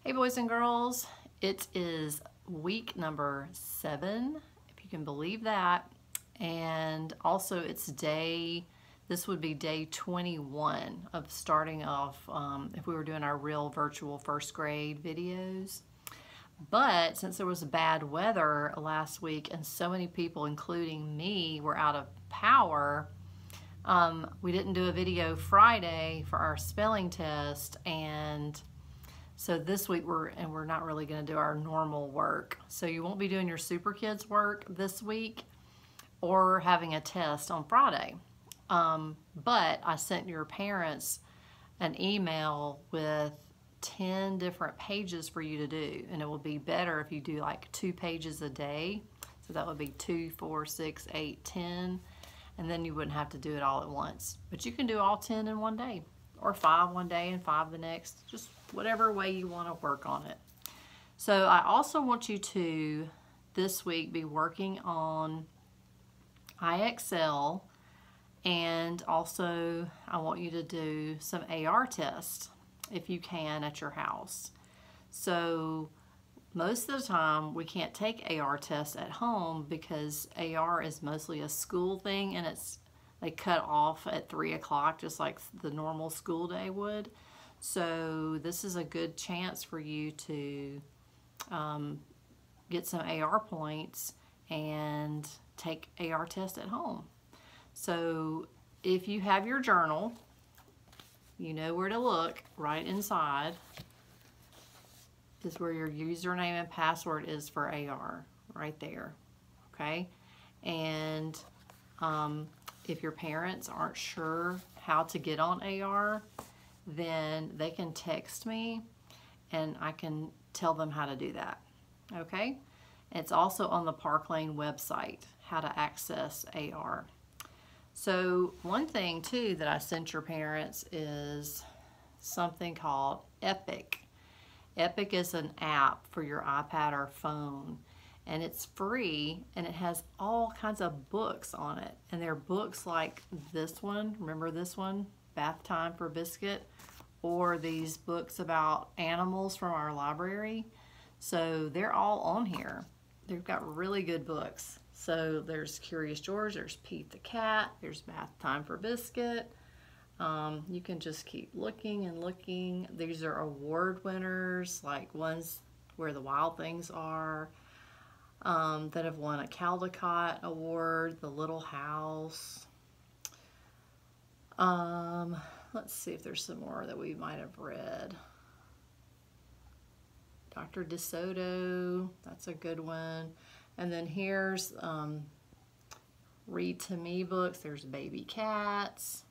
Hey boys and girls, it is week number 7, if you can believe that, and also this would be day 21 of starting off if we were doing our real virtual first grade videos. But since there was bad weather last week and so many people, including me, were out of power, we didn't do a video Friday for our spelling test, and so this week we're not really going to do our normal work. So you won't be doing your Super Kids work this week or having a test on Friday. But I sent your parents an email with 10 different pages for you to do, and it will be better if you do like 2 pages a day. So that would be 2, 4, 6, 8, 10, and then you wouldn't have to do it all at once. But you can do all 10 in one day, or 5 one day and 5 the next, just whatever way you want to work on it. So I also want you to, this week, be working on IXL, and also I want you to do some AR tests if you can at your house. So most of the time we can't take AR tests at home because AR is mostly a school thing, and they cut off at 3 o'clock just like the normal school day would. So this is a good chance for you to get some AR points and take AR tests at home. So if you have your journal, you know where to look. Right inside is where your username and password is for AR, right there, okay? And if your parents aren't sure how to get on AR, then they can text me and I can tell them how to do that, okay? It's also on the Park Lane website, how to access AR. So one thing too that I sent your parents is something called Epic. Epic is an app for your iPad or phone, and it's free, and it has all kinds of books on it. And they're books like this one, remember this one, Bath Time for Biscuit, or these books about animals from our library. So they're all on here. They've got really good books. So there's Curious George, there's Pete the Cat, there's Bath Time for Biscuit. You can just keep looking and looking. These are award winners, like ones where the wild things are, that have won a Caldecott Award, The Little House. Let's see if there's some more that we might have read. Dr. DeSoto, that's a good one. And then here's Read to Me books. There's Baby Cats,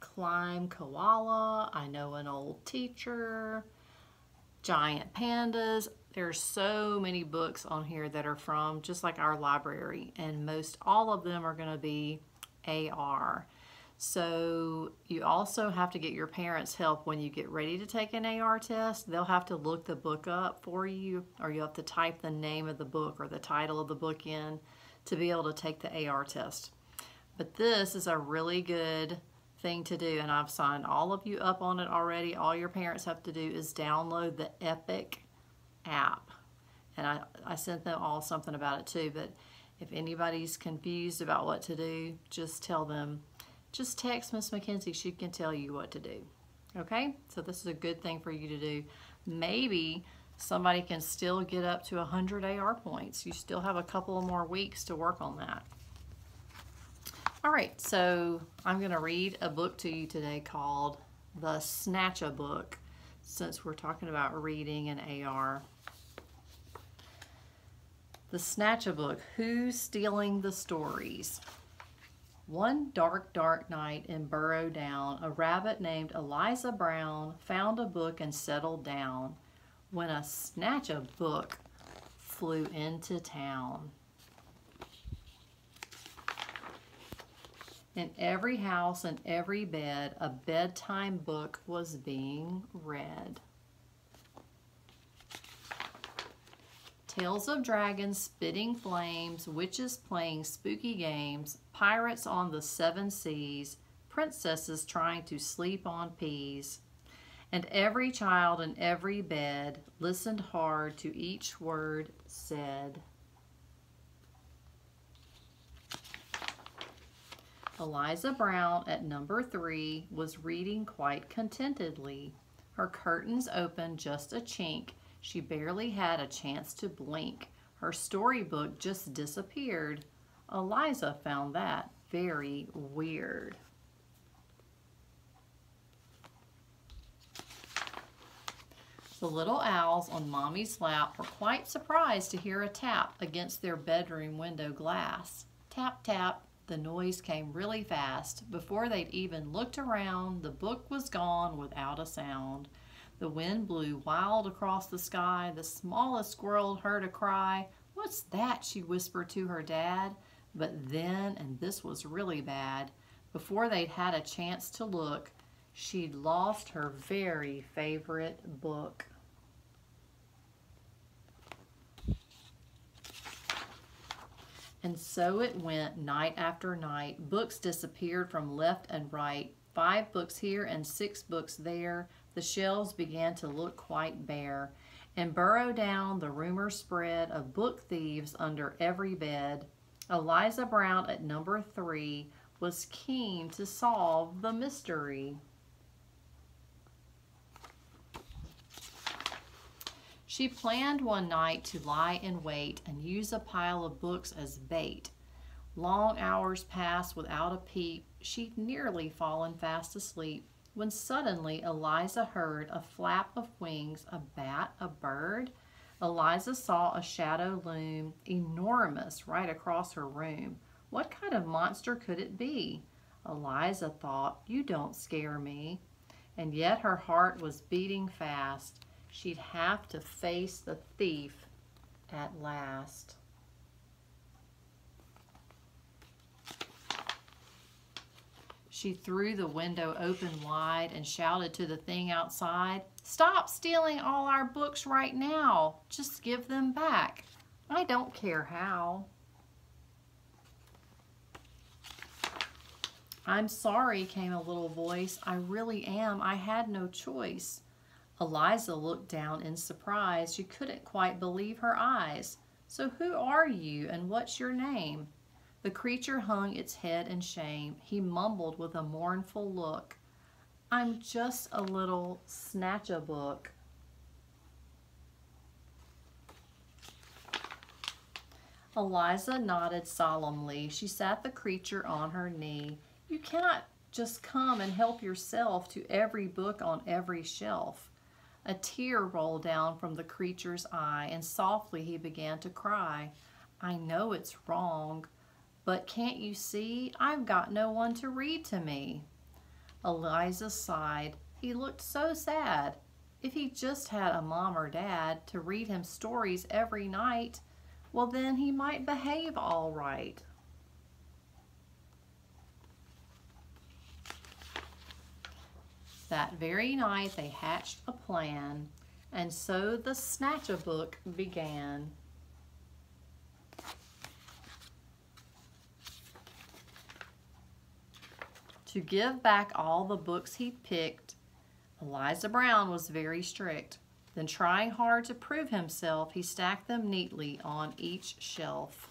Climb Koala, I Know an Old Teacher, Giant Pandas. There's so many books on here that are from just like our library, and most all of them are going to be AR. So you also have to get your parents' help when you get ready to take an AR test. They'll have to look the book up for you, or you have to type the name of the book or the title of the book in to be able to take the AR test. But this is a really good thing to do, and I've signed all of you up on it already. All your parents have to do is download the Epic app. And I sent them all something about it too, but if anybody's confused about what to do, just tell them, just text Miss Mackenzie, she can tell you what to do. Okay, so this is a good thing for you to do. Maybe somebody can still get up to 100 AR points. You still have a couple of more weeks to work on that. All right, so I'm going to read a book to you today called the Snatchabook, since we're talking about reading and AR. The Snatchabook, Who's Stealing the Stories? One dark, dark night in Burrow Down, a rabbit named Eliza Brown found a book and settled down when a Snatchabook flew into town. In every house and every bed, a bedtime book was being read. Tales of dragons spitting flames, witches playing spooky games, pirates on the 7 seas, princesses trying to sleep on peas. And every child in every bed listened hard to each word said. Eliza Brown at number 3 was reading quite contentedly. Her curtains opened just a chink. She barely had a chance to blink. Her storybook just disappeared. Eliza found that very weird. The little owls on Mommy's lap were quite surprised to hear a tap against their bedroom window glass. Tap, tap. The noise came really fast. Before they'd even looked around, the book was gone without a sound. The wind blew wild across the sky. The smallest squirrel heard a cry. "What's that?" she whispered to her dad. But then, and this was really bad, before they'd had a chance to look, she'd lost her very favorite book. And so it went night after night. Books disappeared from left and right. 5 books here and 6 books there. The shelves began to look quite bare. And burrow down the rumor spread of book thieves under every bed. Eliza Brown at number 3 was keen to solve the mystery. She planned one night to lie in wait and use a pile of books as bait. Long hours passed without a peep. She'd nearly fallen fast asleep when suddenly Eliza heard a flap of wings. A bat? A bird? Eliza saw a shadow loom, enormous, right across her room. What kind of monster could it be? Eliza thought, "You don't scare me." And yet her heart was beating fast. She'd have to face the thief at last. She threw the window open wide and shouted to the thing outside, "Stop stealing all our books right now. Just give them back. I don't care how." "I'm sorry," came a little voice. "I really am. I had no choice." Eliza looked down in surprise. She couldn't quite believe her eyes. "So who are you and what's your name?" The creature hung its head in shame. He mumbled with a mournful look, "I'm just a little Snatchabook." Eliza nodded solemnly. She sat the creature on her knee. "You cannot just come and help yourself to every book on every shelf." A tear rolled down from the creature's eye, and softly he began to cry. "I know it's wrong, but can't you see? I've got no one to read to me." Eliza sighed. He looked so sad. If he just had a mom or dad to read him stories every night, well, then he might behave all right. That very night they hatched a plan, and so the Snatchabook began. To give back all the books he'd picked, Eliza Brown was very strict. Then, trying hard to prove himself, he stacked them neatly on each shelf.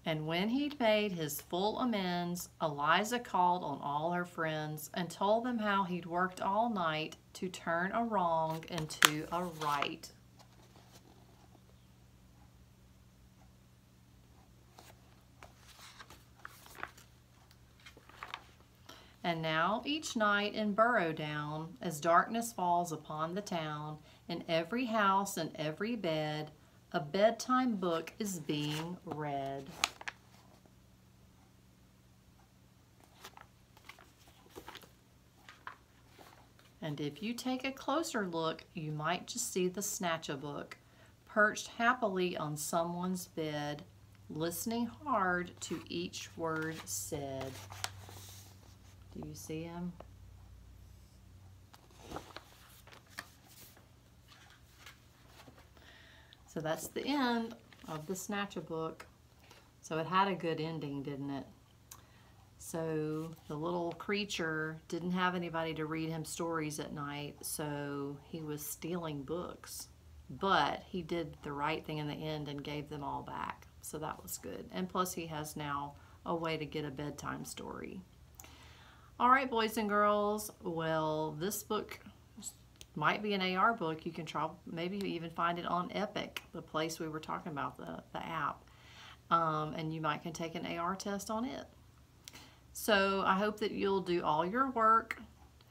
And when he'd made his full amends, Eliza called on all her friends and told them how he'd worked all night to turn a wrong into a right. And now each night in Burrow Down, as darkness falls upon the town, in every house and every bed, a bedtime book is being read. And if you take a closer look, you might just see the Snatchabook, perched happily on someone's bed, listening hard to each word said. Do you see him? So that's the end of the Snatchabook. So it had a good ending, didn't it? So the little creature didn't have anybody to read him stories at night, so he was stealing books. But he did the right thing in the end and gave them all back. So that was good. And plus he has now a way to get a bedtime story. All right, boys and girls. Well, this book might be an AR book. You can try, maybe even find it on Epic, the place we were talking about, the app. And you might can take an AR test on it. So I hope that you'll do all your work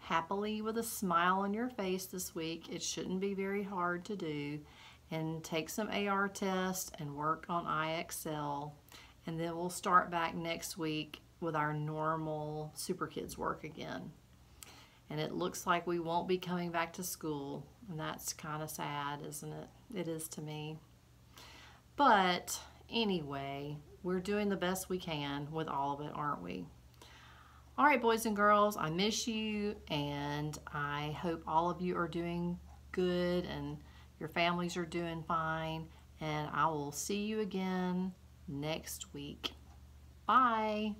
happily with a smile on your face this week. It shouldn't be very hard to do. And take some AR tests and work on IXL. And then we'll start back next week with our normal Super Kids work again. And it looks like we won't be coming back to school. And that's kind of sad, isn't it? It is to me. But anyway, we're doing the best we can with all of it, aren't we? All right, boys and girls, I miss you, and I hope all of you are doing good and your families are doing fine, and I will see you again next week. Bye.